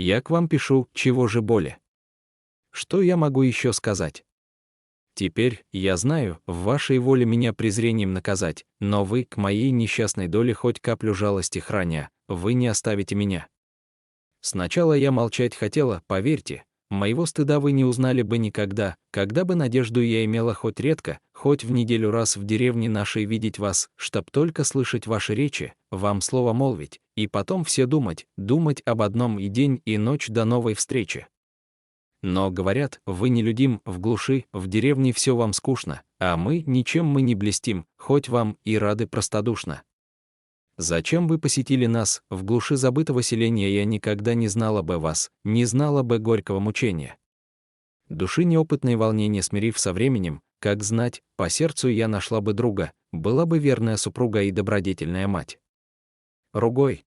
Я к вам пишу, чего же более. Что я могу еще сказать? Теперь, я знаю, в вашей воле меня презрением наказать, но вы, к моей несчастной доле хоть каплю жалости храня, вы не оставите меня. Сначала я молчать хотела, поверьте, моего стыда вы не узнали бы никогда, когда бы надежду я имела хоть редко, хоть в неделю раз в деревне нашей видеть вас, чтоб только слышать ваши речи, вам слово молвить, и потом все думать об одном и день и ночь до новой встречи. Но, говорят, вы нелюдим, в глуши, в деревне все вам скучно, а ничем мы не блестим, хоть вам и рады простодушно. Зачем вы посетили нас, в глуши забытого селения я никогда не знала бы вас, не знала бы горького мучения. Души неопытные волнения смирив со временем, как знать, по сердцу я нашла бы друга, была бы верная супруга и добродетельная мать. Ругой.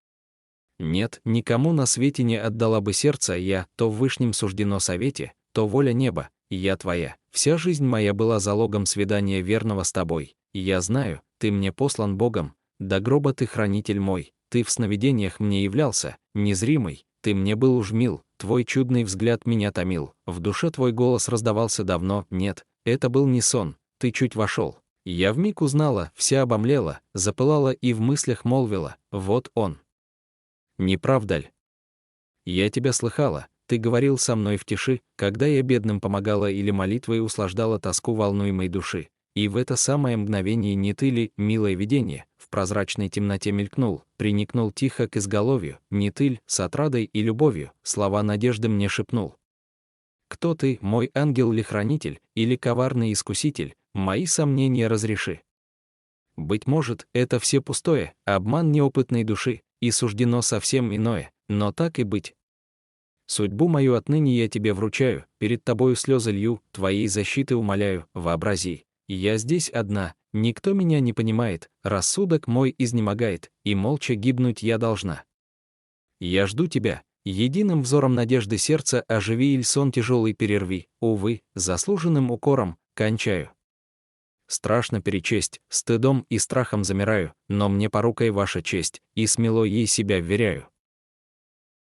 Нет, никому на свете не отдала бы сердце я, то в вышнем суждено совете, то воля неба, я твоя. Вся жизнь моя была залогом свидания верного с тобой. Я знаю, ты мне послан Богом, до гроба ты хранитель мой, ты в сновидениях мне являлся, незримый, ты мне был уж мил, твой чудный взгляд меня томил, в душе твой голос раздавался давно, нет, это был не сон, ты чуть вошел. Я вмиг узнала, вся обомлела, запылала и в мыслях молвила, вот он. Не правда ль? Я тебя слыхала, ты говорил со мной в тиши, когда я бедным помогала или молитвой услаждала тоску волнуемой души, и в это самое мгновение не ты ли, милое видение, в прозрачной темноте мелькнул, приникнул тихо к изголовью, не ты ль, с отрадой и любовью, слова надежды мне шепнул. Кто ты, мой ангел ли хранитель, или коварный искуситель, мои сомнения разреши. Быть может, это все пустое, обман неопытной души, и суждено совсем иное, но так и быть. Судьбу мою отныне я тебе вручаю, перед тобою слезы лью, твоей защиты умоляю, вообрази. Я здесь одна, никто меня не понимает, рассудок мой изнемогает, и молча гибнуть я должна. Я жду тебя, единым взором надежды сердца оживи иль сон тяжелый перерви, увы, заслуженным укором, кончаю. Страшно перечесть, стыдом и страхом замираю, но мне порукой ваша честь, и смело ей себя вверяю.